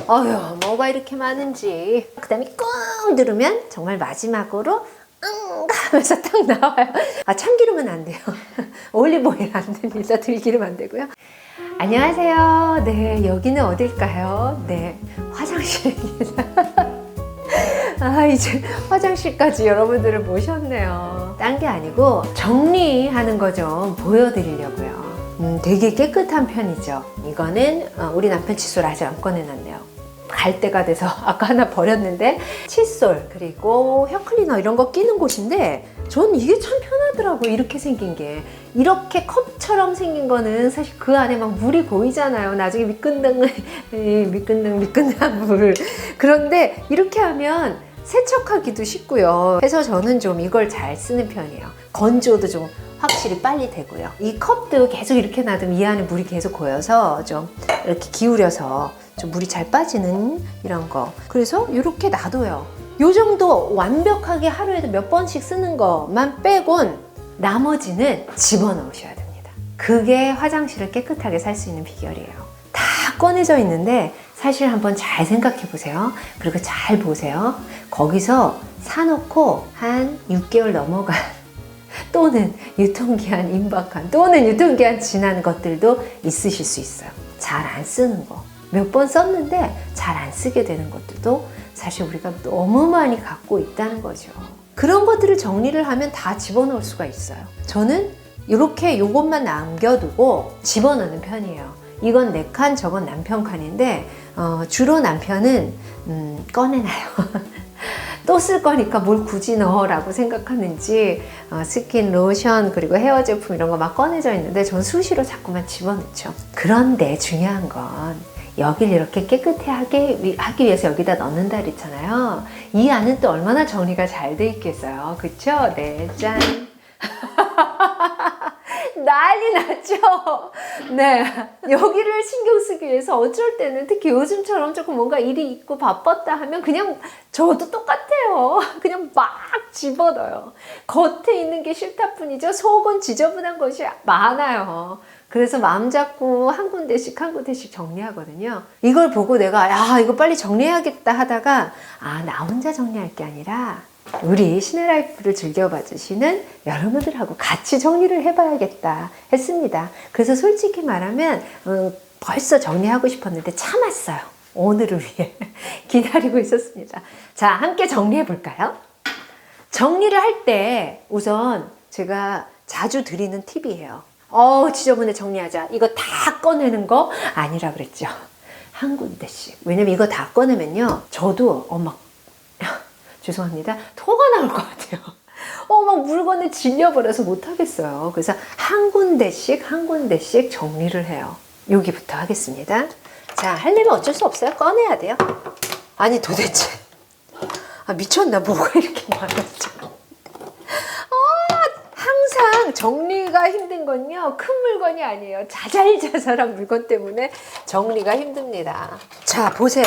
어휴, 뭐가 이렇게 많은지. 그 다음에 꾹 누르면 정말 마지막으로 하면서 딱 나와요. 아, 참기름은 안 돼요. 올리브오일 안 됩니다. 들기름 안 되고요. 안녕하세요. 네, 여기는 어딜까요? 네, 화장실입니다. 아, 이제 화장실까지 여러분들을 모셨네요. 딴 게 아니고 정리하는 거 좀 보여드리려고요. 되게 깨끗한 편이죠. 이거는 우리 남편 칫솔 아직 안 꺼내놨네요. 갈 때가 돼서 아까 하나 버렸는데, 칫솔 그리고 혀클리너 이런 거 끼는 곳인데 전 이게 참 편하더라고요. 이렇게 생긴 게. 이렇게 컵처럼 생긴 거는 사실 그 안에 막 물이 고이잖아요. 나중에 미끈한 물. 그런데 이렇게 하면 세척하기도 쉽고요. 그래서 저는 좀 이걸 잘 쓰는 편이에요. 건조도 좀 확실히 빨리 되고요. 이 컵도 계속 이렇게 놔두면 이 안에 물이 계속 고여서 좀 이렇게 기울여서 좀 물이 잘 빠지는 이런 거. 그래서 이렇게 놔둬요. 요 정도 완벽하게 하루에도 몇 번씩 쓰는 것만 빼곤 나머지는 집어넣으셔야 됩니다. 그게 화장실을 깨끗하게 살 수 있는 비결이에요. 다 꺼내져 있는데 사실 한번 잘 생각해 보세요. 그리고 잘 보세요. 거기서 사놓고 한 6개월 넘어간 또는 유통기한 임박한 또는 유통기한 지난 것들도 있으실 수 있어요. 잘 안 쓰는 거. 몇 번 썼는데 잘 안 쓰게 되는 것들도 사실 우리가 너무 많이 갖고 있다는 거죠. 그런 것들을 정리를 하면 다 집어넣을 수가 있어요. 저는 이렇게 요것만 남겨두고 집어넣는 편이에요. 이건 내 칸, 저건 남편 칸인데 주로 남편은 꺼내놔요. 또 쓸 거니까 뭘 굳이 넣어라고 생각하는지 스킨, 로션, 그리고 헤어 제품 이런 거 막 꺼내져 있는데 전 수시로 자꾸만 집어넣죠. 그런데 중요한 건 여길 이렇게 깨끗해 하기 위해서 여기다 넣는다 그랬잖아요. 이 안은 또 얼마나 정리가 잘 돼 있겠어요. 그쵸? 네, 짠. 난리 났죠? 네. 여기를 신경 쓰기 위해서 어쩔 때는 특히 요즘처럼 조금 뭔가 일이 있고 바빴다 하면 그냥 저도 똑같아요. 그냥 막 집어넣어요. 겉에 있는 게 싫다 뿐이죠. 속은 지저분한 것이 많아요. 그래서 마음 잡고 한 군데씩 한 군데씩 정리하거든요. 이걸 보고 내가 야, 이거 빨리 정리해야겠다 하다가 나 혼자 정리할 게 아니라 우리 신의 라이프를 즐겨봐 주시는 여러분들하고 같이 정리를 해봐야겠다 했습니다. 그래서 솔직히 말하면 벌써 정리하고 싶었는데 참았어요. 오늘을 위해 기다리고 있었습니다. 자, 함께 정리해 볼까요? 정리를 할 때 우선 제가 자주 드리는 팁이에요. 지저분해 정리하자. 이거 다 꺼내는 거 아니라 그랬죠. 한 군데씩. 왜냐면 이거 다 꺼내면요. 저도 막 죄송합니다. 토가 나올 것 같아요. 막 물건에 질려버려서 못하겠어요. 그래서 한 군데씩 한 군데씩 정리를 해요. 여기부터 하겠습니다. 자, 하려면 어쩔 수 없어요. 꺼내야 돼요. 아니 도대체 미쳤나? 뭐가 이렇게 많았죠? 항상 정리가 힘든 건요, 큰 물건이 아니에요. 자잘자잘한 물건 때문에 정리가 힘듭니다. 자, 보세요.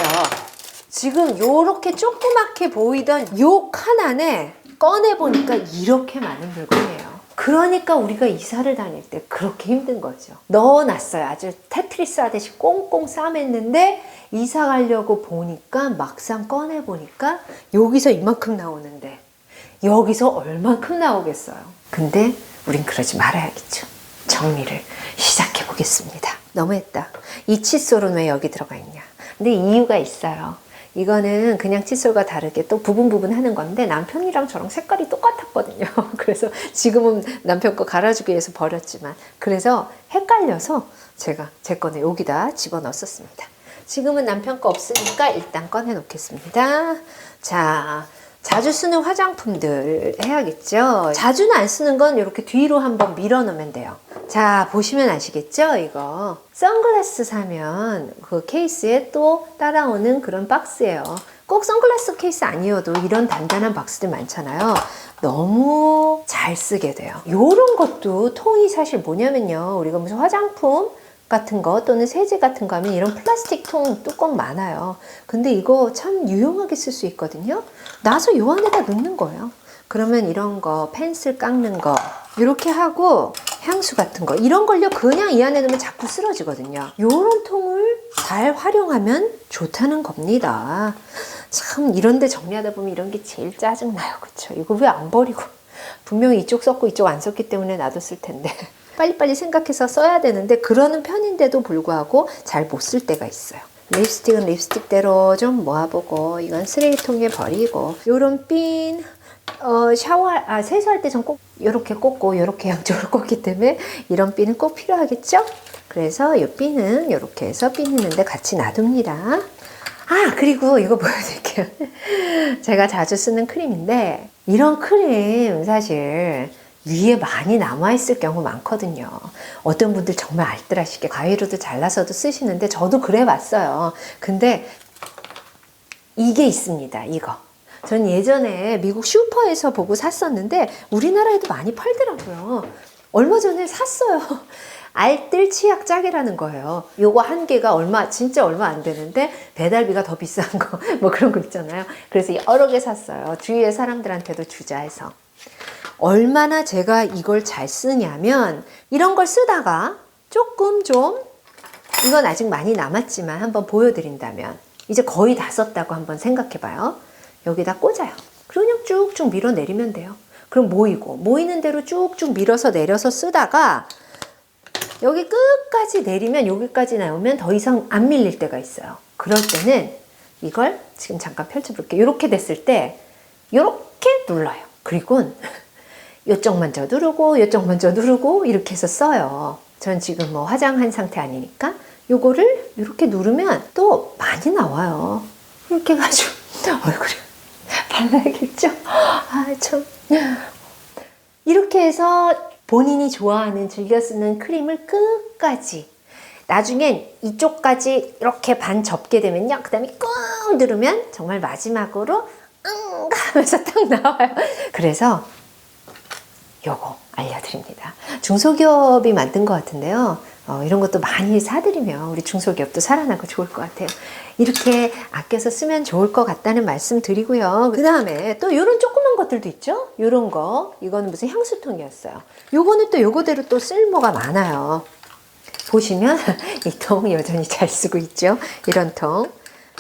지금 요렇게 조그맣게 보이던 요 칸 안에 꺼내보니까 이렇게 많은 물건이에요. 그러니까 우리가 이사를 다닐 때 그렇게 힘든 거죠. 넣어놨어요. 아주 테트리스 하듯이 꽁꽁 싸맸는데 이사 가려고 보니까 막상 꺼내보니까 여기서 이만큼 나오는데 여기서 얼만큼 나오겠어요. 근데 우린 그러지 말아야겠죠. 정리를 시작해 보겠습니다. 너무했다. 이 칫솔은 왜 여기 들어가 있냐? 근데 이유가 있어요. 이거는 그냥 칫솔과 다르게 또 부분 하는 건데 남편이랑 저랑 색깔이 똑같았거든요. 그래서 지금은 남편 거 갈아주기 위해서 버렸지만, 그래서 헷갈려서 제가 제 거는 여기다 집어넣었습니다. 지금은 남편 거 없으니까 일단 꺼내 놓겠습니다. 자, 자주 쓰는 화장품들 해야겠죠. 자주는 안 쓰는 건 이렇게 뒤로 한번 밀어 놓으면 돼요. 자, 보시면 아시겠죠? 이거 선글라스 사면 그 케이스에 또 따라오는 그런 박스예요. 꼭 선글라스 케이스 아니어도 이런 단단한 박스들 많잖아요. 너무 잘 쓰게 돼요. 이런 것도 통이 사실 뭐냐면요, 우리가 무슨 화장품 같은 거 또는 세제 같은 거 하면 이런 플라스틱 통 뚜껑 많아요. 근데 이거 참 유용하게 쓸 수 있거든요. 놔서 요 안에다 넣는 거예요. 그러면 이런 거, 펜슬 깎는 거 이렇게 하고 향수 같은 거 이런 걸요 그냥 이 안에 넣으면 자꾸 쓰러지거든요. 요런 통을 잘 활용하면 좋다는 겁니다. 참 이런데 정리하다 보면 이런 게 제일 짜증나요. 그쵸? 이거 왜 안 버리고 분명히 이쪽 썼고 이쪽 안 썼기 때문에 놔뒀을 텐데 빨리빨리 생각해서 써야 되는데 그러는 편인데도 불구하고 잘 못 쓸 때가 있어요. 립스틱은 립스틱대로 좀 모아보고 이건 쓰레기통에 버리고 요런 핀 세수할 때 전 꼭 이렇게 꽂고 이렇게 양쪽으로 꽂기 때문에 이런 핀은 꼭 필요하겠죠? 그래서 이 핀은 이렇게 해서 핀 있는데 같이 놔둡니다. 그리고 이거 보여드릴게요. 제가 자주 쓰는 크림인데 이런 크림 사실 위에 많이 남아있을 경우 많거든요. 어떤 분들 정말 알뜰하시게 가위로도 잘라서도 쓰시는데 저도 그래 봤어요. 근데 이게 있습니다. 이거. 전 예전에 미국 슈퍼에서 보고 샀었는데 우리나라에도 많이 팔더라고요. 얼마 전에 샀어요. 알뜰 치약 짝이라는 거예요. 요거 한 개가 진짜 얼마 안 되는데 배달비가 더 비싼 거 뭐 그런 거 있잖아요. 그래서 여러 개 샀어요. 주위의 사람들한테도 주자 해서. 얼마나 제가 이걸 잘 쓰냐면 이런 걸 쓰다가 조금 좀 이건 아직 많이 남았지만 한번 보여드린다면 이제 거의 다 썼다고 한번 생각해봐요. 여기다 꽂아요. 그냥 쭉쭉 밀어내리면 돼요. 그럼 모이는 대로 쭉쭉 밀어서 내려서 쓰다가 여기 끝까지 내리면 여기까지 나오면 더 이상 안 밀릴 때가 있어요. 그럴 때는 이걸 지금 잠깐 펼쳐볼게요. 이렇게 됐을 때 이렇게 눌러요. 그리고 이쪽 먼저 누르고 이쪽 먼저 누르고 이렇게 해서 써요. 전 지금 뭐 화장한 상태 아니니까 요거를 이렇게 누르면 또 많이 나와요. 이렇게 해가지고 얼굴에 발라야겠죠? 참. 이렇게 해서 본인이 좋아하는 즐겨 쓰는 크림을 끝까지 나중엔 이쪽까지 이렇게 반 접게 되면요. 그 다음에 꾹 누르면 정말 마지막으로 하면서 딱 나와요. 그래서 요거 알려드립니다. 중소기업이 만든 것 같은데요. 이런 것도 많이 사드리면 우리 중소기업도 살아나고 좋을 것 같아요. 이렇게 아껴서 쓰면 좋을 것 같다는 말씀 드리고요. 그 다음에 또 이런 조그만 것들도 있죠. 이런 거 이거는 무슨 향수통이었어요. 요거는 또 요거대로 또 쓸모가 많아요. 보시면 이 통 여전히 잘 쓰고 있죠. 이런 통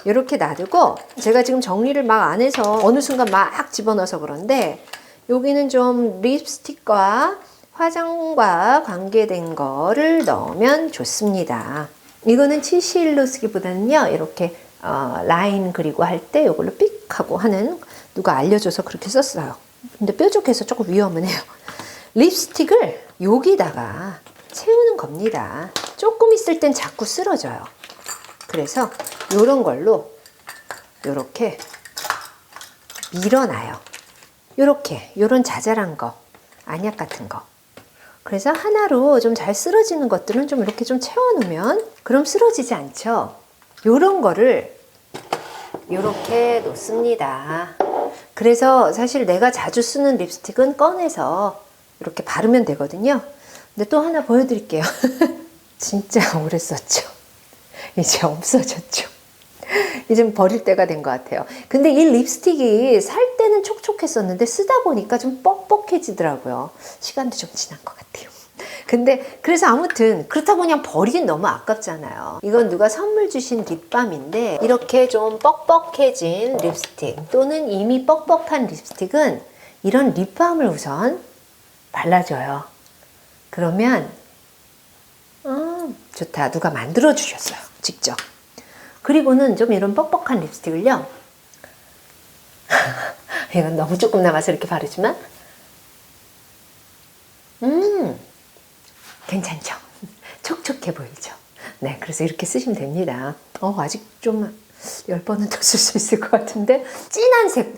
이렇게 놔두고 제가 지금 정리를 막 안 해서 어느 순간 막 집어넣어서 그런데 여기는 좀 립스틱과 화장과 관계된 거를 넣으면 좋습니다. 이거는 치실로 쓰기보다는요. 이렇게 라인 그리고 할 때 이걸로 삑 하고 하는 누가 알려줘서 그렇게 썼어요. 근데 뾰족해서 조금 위험은 해요. 립스틱을 여기다가 채우는 겁니다. 조금 있을 땐 자꾸 쓰러져요. 그래서 이런 걸로 이렇게 밀어놔요. 요런 자잘한 거, 안약 같은 거. 그래서 하나로 좀 잘 쓰러지는 것들은 좀 이렇게 좀 채워놓으면 그럼 쓰러지지 않죠. 요런 거를 요렇게 놓습니다. 그래서 사실 내가 자주 쓰는 립스틱은 꺼내서 이렇게 바르면 되거든요. 근데 또 하나 보여드릴게요. 진짜 오래 썼죠. 이제 없어졌죠. 이제 버릴 때가 된 것 같아요. 근데 이 립스틱이 살 때는 촉촉했었는데 쓰다 보니까 좀 뻑뻑해지더라고요. 시간도 좀 지난 것 같아요. 근데 그래서 아무튼 그렇다고 그냥 버리긴 너무 아깝잖아요. 이건 누가 선물 주신 립밤인데 이렇게 좀 뻑뻑해진 립스틱 또는 이미 뻑뻑한 립스틱은 이런 립밤을 우선 발라줘요. 그러면 좋다. 누가 만들어 주셨어요. 직접. 그리고는 좀 이런 뻑뻑한 립스틱을요. 이건 너무 조금 남아서 이렇게 바르지만 괜찮죠? 촉촉해 보이죠? 네, 그래서 이렇게 쓰시면 됩니다. 아직 좀 10번은 더 쓸 수 있을 것 같은데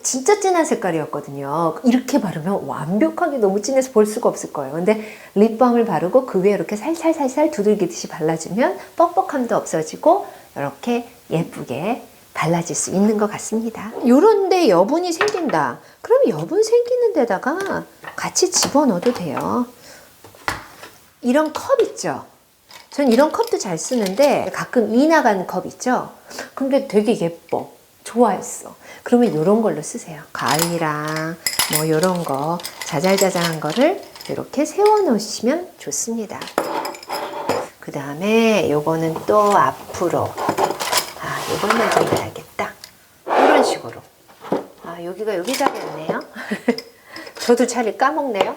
진짜 진한 색깔이었거든요. 이렇게 바르면 완벽하게 너무 진해서 볼 수가 없을 거예요. 근데 립밤을 바르고 그 위에 이렇게 살살살살 두들기듯이 발라주면 뻑뻑함도 없어지고 이렇게 예쁘게 발라질 수 있는 것 같습니다. 요런데 여분이 생긴다. 그럼 여분 생기는 데다가 같이 집어넣어도 돼요. 이런 컵 있죠? 전 이런 컵도 잘 쓰는데 가끔 이 나간 컵 있죠? 근데 되게 예뻐. 좋아했어. 그러면 이런 걸로 쓰세요. 가위랑 뭐 이런 거 자잘자잘한 거를 이렇게 세워 놓으시면 좋습니다. 그 다음에 요거는 또 앞으로 이걸 먼저 놔야겠다. 이런 식으로. 아, 여기가 여기 자리였네요. 저도 차를 까먹네요.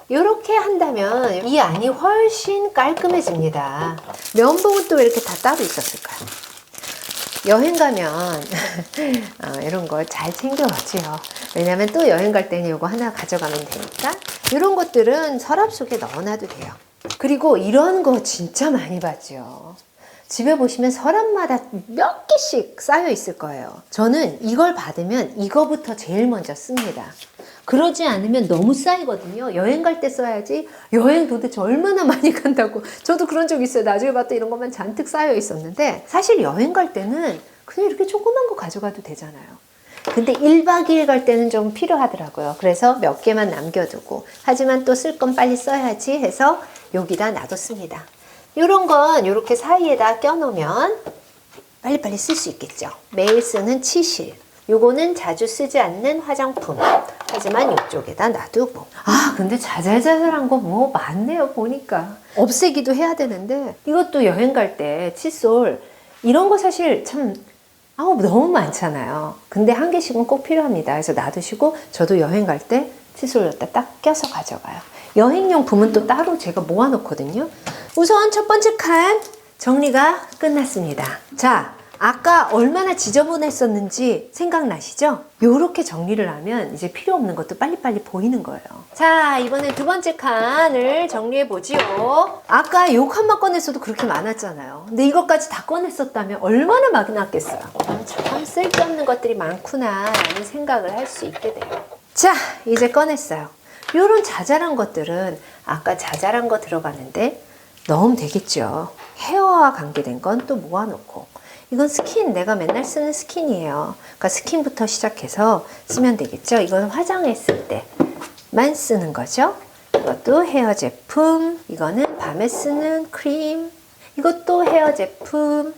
이렇게 한다면 이 안이 훨씬 깔끔해집니다. 면봉은 또 왜 이렇게 다 따로 있었을까요? 여행 가면 이런 거 잘 챙겨가지요. 왜냐면 또 여행 갈 때는 이거 하나 가져가면 되니까. 이런 것들은 서랍 속에 넣어놔도 돼요. 그리고 이런 거 진짜 많이 봤죠. 집에 보시면 서랍마다 몇 개씩 쌓여 있을 거예요. 저는 이걸 받으면 이거부터 제일 먼저 씁니다. 그러지 않으면 너무 쌓이거든요. 여행 갈 때 써야지. 여행 도대체 얼마나 많이 간다고. 저도 그런 적 있어요. 나중에 봤더니 이런 것만 잔뜩 쌓여 있었는데 사실 여행 갈 때는 그냥 이렇게 조그만 거 가져가도 되잖아요. 근데 1박 2일 갈 때는 좀 필요하더라고요. 그래서 몇 개만 남겨두고 하지만 또 쓸 건 빨리 써야지 해서 여기다 놔뒀습니다. 이런 건 이렇게 사이에다 껴놓으면 빨리빨리 쓸 수 있겠죠. 매일 쓰는 치실. 요거는 자주 쓰지 않는 화장품. 하지만 이쪽에다 놔두고. 아, 근데 자잘자잘한 거 뭐 많네요, 보니까. 없애기도 해야 되는데 이것도 여행 갈 때 칫솔 이런 거 사실 참 너무 많잖아요. 근데 한 개씩은 꼭 필요합니다. 그래서 놔두시고 저도 여행 갈 때 칫솔 여기다 딱 껴서 가져가요. 여행용품은 또 따로 제가 모아놓거든요. 우선 첫 번째 칸 정리가 끝났습니다. 자, 아까 얼마나 지저분했었는지 생각나시죠? 요렇게 정리를 하면 이제 필요 없는 것도 빨리빨리 보이는 거예요. 자, 이번엔 두 번째 칸을 정리해 보지요. 아까 요 칸만 꺼냈어도 그렇게 많았잖아요. 근데 이것까지 다 꺼냈었다면 얼마나 많았겠어요. 참 쓸데없는 것들이 많구나 라는 생각을 할 수 있게 돼요. 자, 이제 꺼냈어요. 요런 자잘한 것들은 아까 자잘한 거 들어가는데 넣으면 되겠죠. 헤어와 관계된 건 또 모아놓고. 이건 스킨, 내가 맨날 쓰는 스킨이에요. 그러니까 스킨부터 시작해서 쓰면 되겠죠. 이건 화장했을 때만 쓰는 거죠. 이것도 헤어 제품, 이거는 밤에 쓰는 크림, 이것도 헤어 제품.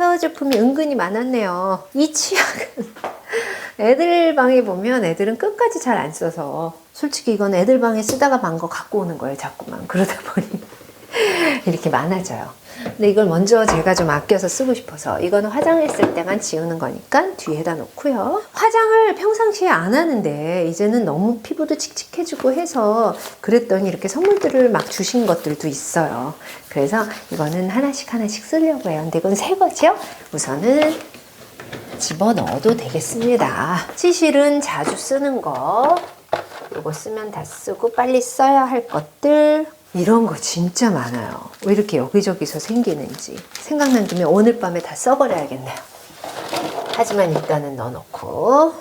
헤어 제품이 은근히 많았네요. 이 치약은 애들 방에 보면 애들은 끝까지 잘 안 써서 솔직히 이건 애들 방에 쓰다가 만 거 갖고 오는 거예요. 자꾸만. 그러다 보니 이렇게 많아져요. 근데 이걸 먼저 제가 좀 아껴서 쓰고 싶어서 이거는 화장했을 때만 지우는 거니까 뒤에다 놓고요. 화장을 평상시에 안 하는데 이제는 너무 피부도 칙칙해지고 해서 그랬더니 이렇게 선물들을 막 주신 것들도 있어요. 그래서 이거는 하나씩 쓰려고 해요. 근데 이건 새 거죠? 우선은 집어넣어도 되겠습니다. 치실은 자주 쓰는 거, 이거 쓰면 다 쓰고 빨리 써야 할 것들, 이런 거 진짜 많아요. 왜 이렇게 여기저기서 생기는지 생각난 김에 오늘 밤에 다 써버려야겠네요. 하지만 일단은 넣어놓고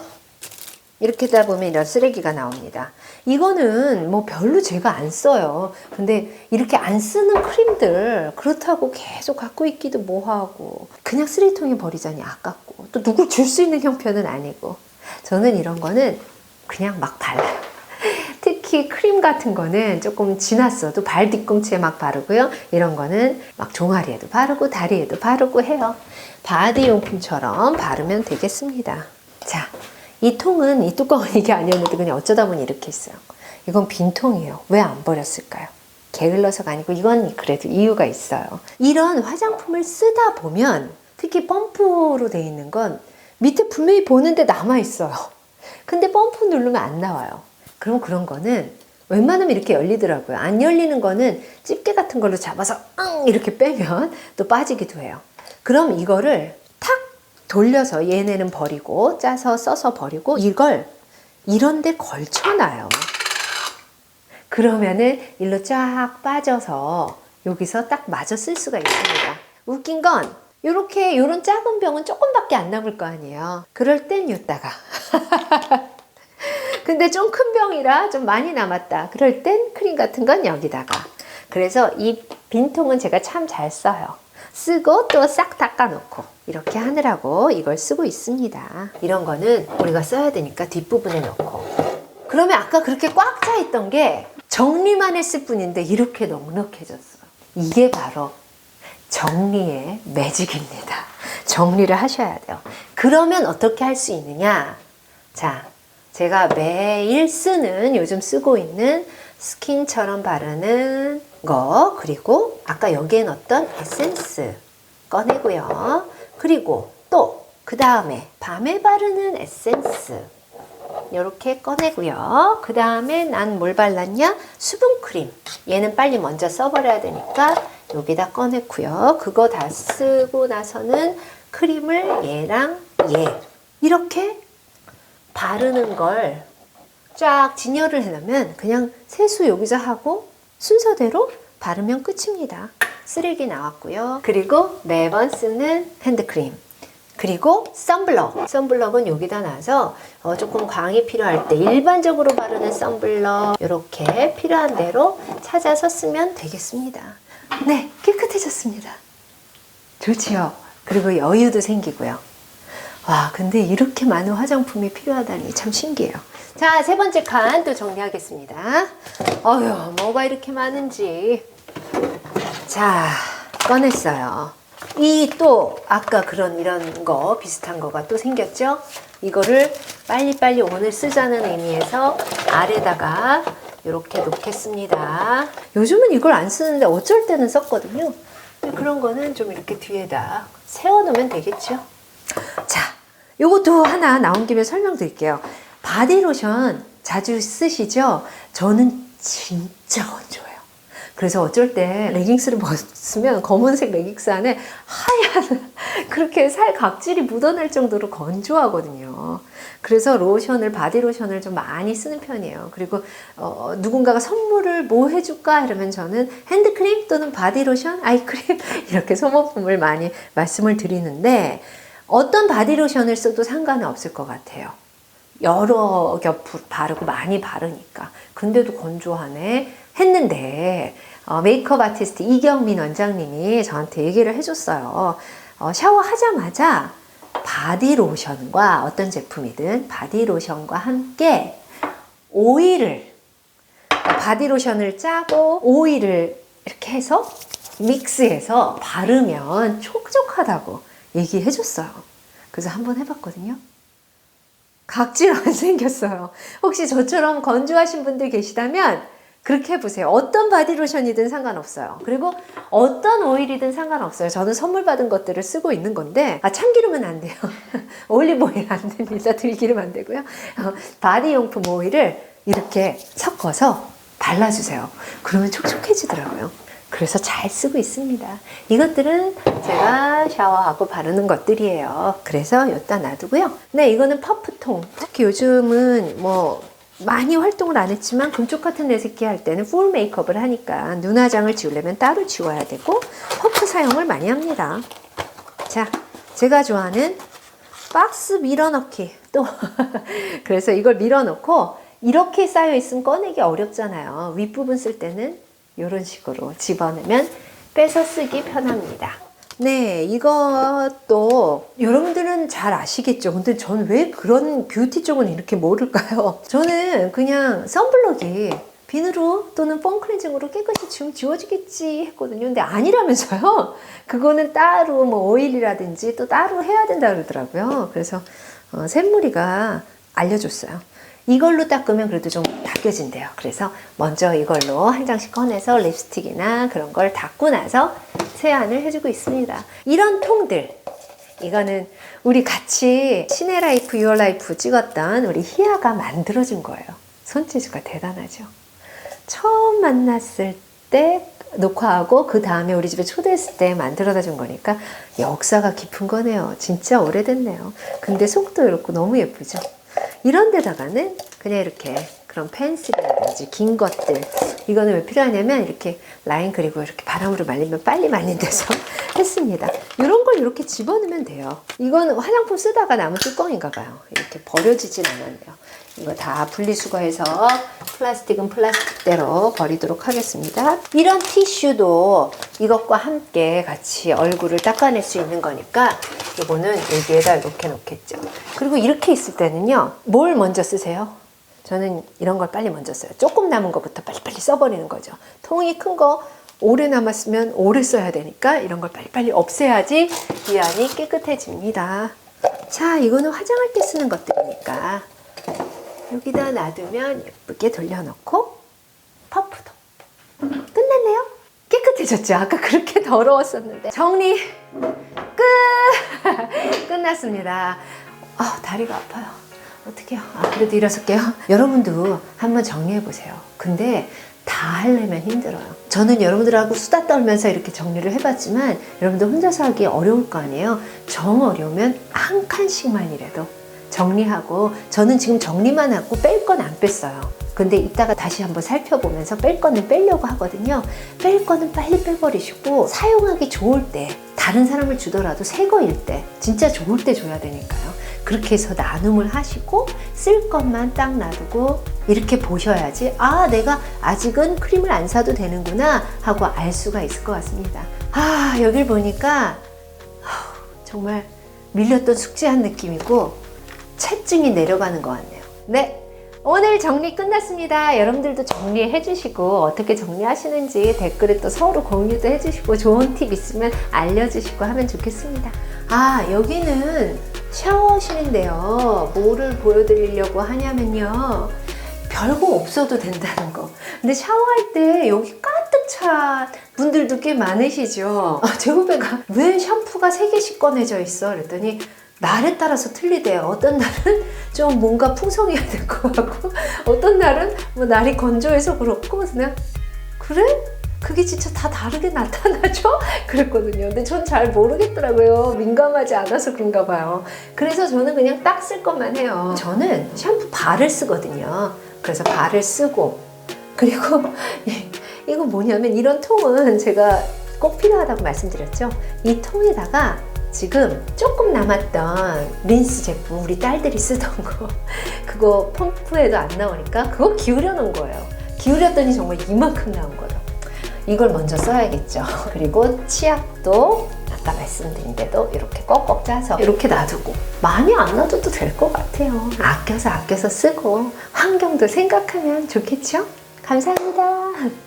이렇게 하다 보면 이런 쓰레기가 나옵니다. 이거는 뭐 별로 제가 안 써요. 근데 이렇게 안 쓰는 크림들 그렇다고 계속 갖고 있기도 뭐하고 그냥 쓰레기통에 버리자니 아깝고 또 누굴 줄 수 있는 형편은 아니고 저는 이런 거는 그냥 막 발라요. 특히 크림 같은 거는 조금 지났어도 발 뒤꿈치에 막 바르고요. 이런 거는 막 종아리에도 바르고 다리에도 바르고 해요. 바디용품처럼 바르면 되겠습니다. 자, 이 통은 이 뚜껑은 이게 아니었는데 그냥 어쩌다 보니 이렇게 있어요. 이건 빈 통이에요. 왜 안 버렸을까요? 게을러서가 아니고 이건 그래도 이유가 있어요. 이런 화장품을 쓰다 보면 특히 펌프로 돼 있는 건 밑에 분명히 보는데 남아있어요. 근데 펌프 누르면 안 나와요. 그럼 그런 거는 웬만하면 이렇게 열리더라고요. 안 열리는 거는 집게 같은 걸로 잡아서 이렇게 빼면 또 빠지기도 해요. 그럼 이거를 탁 돌려서 얘네는 버리고 짜서 써서 버리고 이걸 이런 데 걸쳐놔요. 그러면은 일로 쫙 빠져서 여기서 딱 마저 쓸 수가 있습니다. 웃긴 건 요렇게 요런 작은 병은 조금밖에 안 남을 거 아니에요. 그럴 땐 요따가 근데 좀 큰 병이라 좀 많이 남았다. 그럴 땐 크림 같은 건 여기다가. 그래서 이 빈통은 제가 참 잘 써요. 쓰고 또 싹 닦아놓고 이렇게 하느라고 이걸 쓰고 있습니다. 이런 거는 우리가 써야 되니까 뒷부분에 넣고. 그러면 아까 그렇게 꽉 차 있던 게 정리만 했을 뿐인데 이렇게 넉넉해졌어요. 이게 바로 정리의 매직입니다. 정리를 하셔야 돼요. 그러면 어떻게 할 수 있느냐? 자, 제가 매일 쓰는 요즘 쓰고 있는 스킨처럼 바르는 거 그리고 아까 여기에 넣었던 에센스 꺼내고요. 그리고 또 그 다음에 밤에 바르는 에센스 이렇게 꺼내고요. 그 다음에 난 뭘 발랐냐? 수분크림. 얘는 빨리 먼저 써버려야 되니까 여기다 꺼냈고요. 그거 다 쓰고 나서는 크림을 얘랑 얘 이렇게 바르는 걸 쫙 진열을 해놓으면 그냥 세수 여기서 하고 순서대로 바르면 끝입니다. 쓰레기 나왔고요. 그리고 매번 쓰는 핸드크림. 그리고 선블럭. 선블럭은 여기다 놔서 조금 광이 필요할 때 일반적으로 바르는 선블럭 이렇게 필요한 대로 찾아서 쓰면 되겠습니다. 네, 깨끗해졌습니다. 좋지요? 그리고 여유도 생기고요. 와, 근데 이렇게 많은 화장품이 필요하다니 참 신기해요. 자, 세 번째 칸 또 정리하겠습니다. 어휴, 뭐가 이렇게 많은지. 자, 꺼냈어요. 이 또 아까 이런 거 비슷한 거가 또 생겼죠? 이거를 빨리빨리 오늘 쓰자는 의미에서 아래다가 이렇게 놓겠습니다. 요즘은 이걸 안 쓰는데 어쩔 때는 썼거든요. 그런 거는 좀 이렇게 뒤에다 세워놓으면 되겠죠. 자, 요것도 하나 나온 김에 설명드릴게요. 바디로션 자주 쓰시죠? 저는 진짜 건조해요. 그래서 어쩔 때 레깅스를 벗으면 검은색 레깅스 안에 하얀 그렇게 살 각질이 묻어날 정도로 건조하거든요. 그래서 바디로션을 좀 많이 쓰는 편이에요. 그리고 누군가가 선물을 뭐 해줄까 이러면 저는 핸드크림 또는 바디로션, 아이크림 이렇게 소모품을 많이 말씀을 드리는데 어떤 바디로션을 써도 상관은 없을 것 같아요. 여러 겹 바르고 많이 바르니까. 근데도 건조하네 했는데 메이크업 아티스트 이경민 원장님이 저한테 얘기를 해줬어요. 샤워하자마자 바디로션과 어떤 제품이든 바디로션과 함께 오일을 바디로션을 짜고 오일을 이렇게 해서 믹스해서 바르면 촉촉하다고 얘기해 줬어요. 그래서 한번 해봤거든요. 각질 안 생겼어요. 혹시 저처럼 건조하신 분들 계시다면 그렇게 해보세요. 어떤 바디로션이든 상관없어요. 그리고 어떤 오일이든 상관없어요. 저는 선물 받은 것들을 쓰고 있는 건데 참기름은 안 돼요. 올리브오일 안 됩니다. 들기름 안 되고요. 바디용품 오일을 이렇게 섞어서 발라주세요. 그러면 촉촉해지더라고요. 그래서 잘 쓰고 있습니다. 이것들은 제가 샤워하고 바르는 것들이에요. 그래서 여기다 놔두고요. 네, 이거는 퍼프통. 특히 요즘은 많이 활동을 안 했지만 금쪽 같은 내색기 할 때는 풀 메이크업을 하니까 눈화장을 지우려면 따로 지워야 되고 퍼프 사용을 많이 합니다. 자, 제가 좋아하는 박스 밀어넣기 또 그래서 이걸 밀어넣고 이렇게 쌓여 있으면 꺼내기 어렵잖아요. 윗부분 쓸 때는 이런 식으로 집어넣으면 빼서 쓰기 편합니다. 네, 이것도 여러분들은 잘 아시겠죠? 근데 저는 왜 그런 뷰티 쪽은 이렇게 모를까요? 저는 그냥 선블럭이 비누로 또는 폼 클렌징으로 깨끗이 지워지겠지 했거든요. 근데 아니라면서요? 그거는 따로 오일이라든지 또 따로 해야 된다 그러더라고요. 그래서 샘물이가 알려줬어요. 이걸로 닦으면 그래도 좀 닦여진대요. 그래서 먼저 이걸로 한 장씩 꺼내서 립스틱이나 그런 걸 닦고 나서 세안을 해주고 있습니다. 이런 통들, 이거는 우리 같이 신의 라이프, 유어 라이프 찍었던 우리 희아가 만들어준 거예요. 손재주가 대단하죠. 처음 만났을 때 녹화하고 그 다음에 우리 집에 초대했을 때 만들어다 준 거니까 역사가 깊은 거네요. 진짜 오래됐네요. 근데 속도 이렇고 너무 예쁘죠? 이런 데다가는 그냥 이렇게 그런 펜슬이라든지 긴 것들, 이거는 왜 필요하냐면 이렇게 라인 그리고 이렇게 바람으로 말리면 빨리 말린대서 했습니다. 이런 걸 이렇게 집어넣으면 돼요. 이건 화장품 쓰다가 남은 뚜껑인가 봐요. 이렇게 버려지진 않았네요. 이거 다 분리수거해서 플라스틱은 플라스틱대로 버리도록 하겠습니다. 이런 티슈도 이것과 함께 같이 얼굴을 닦아낼 수 있는 거니까 이거는 여기에다 이렇게 놓겠죠. 그리고 이렇게 있을 때는요, 뭘 먼저 쓰세요? 저는 이런 걸 빨리 먼저 써요. 조금 남은 것부터 빨리빨리 써버리는 거죠. 통이 큰 거 오래 남았으면 오래 써야 되니까 이런 걸 빨리빨리 없애야지 이 안이 깨끗해집니다. 자, 이거는 화장할 때 쓰는 것들이니까 여기다 놔두면 예쁘게 돌려놓고 퍼프도 끝났네요. 깨끗해졌죠? 아까 그렇게 더러웠었는데 정리 끝! 끝났습니다. 다리가 아파요. 어떡해요. 그래도 일어설게요. 여러분도 한번 정리해보세요. 근데 다 하려면 힘들어요. 저는 여러분들하고 수다 떨면서 이렇게 정리를 해봤지만 여러분들 혼자서 하기 어려울 거 아니에요. 정 어려우면 한 칸씩만이라도 정리하고, 저는 지금 정리만 하고 뺄 건 안 뺐어요. 근데 이따가 다시 한번 살펴보면서 뺄 거는 빼려고 하거든요. 뺄 거는 빨리 빼버리시고, 사용하기 좋을 때, 다른 사람을 주더라도 새 거일 때, 진짜 좋을 때 줘야 되니까요. 그렇게 해서 나눔을 하시고 쓸 것만 딱 놔두고 이렇게 보셔야지, 내가 아직은 크림을 안 사도 되는구나 하고 알 수가 있을 것 같습니다. 여길 보니까 정말 밀렸던 숙제한 느낌이고 체증이 내려가는 것 같네요. 네, 오늘 정리 끝났습니다. 여러분들도 정리해 주시고 어떻게 정리하시는지 댓글에 또 서로 공유도 해주시고 좋은 팁 있으면 알려주시고 하면 좋겠습니다. 여기는 샤워실인데요. 뭐를 보여드리려고 하냐면요, 별거 없어도 된다는 거. 근데 샤워할 때 여기 가득 찬 분들도 꽤 많으시죠. 제 후배가 왜 샴푸가 3개씩 꺼내져 있어? 그랬더니 날에 따라서 틀리대요. 어떤 날은 좀 뭔가 풍성해야 될 것 같고, 어떤 날은 뭐 날이 건조해서 그렇고, 그냥 그래? 그게 진짜 다 다르게 나타나죠? 그랬거든요. 근데 전 잘 모르겠더라고요. 민감하지 않아서 그런가 봐요. 그래서 저는 그냥 딱 쓸 것만 해요. 저는 샴푸 발을 쓰거든요. 그래서 발을 쓰고, 그리고 이거 뭐냐면, 이런 통은 제가 꼭 필요하다고 말씀드렸죠. 이 통에다가 지금 조금 남았던 린스 제품, 우리 딸들이 쓰던 거, 그거 펌프에도 안 나오니까 그거 기울여 놓은 거예요. 기울였더니 정말 이만큼 나온 거예요. 이걸 먼저 써야겠죠. 그리고 치약도 아까 말씀드린 대로 이렇게 꼭꼭 짜서 이렇게 놔두고, 많이 안 놔둬도 될 것 같아요. 아껴서 쓰고 환경도 생각하면 좋겠죠? 감사합니다.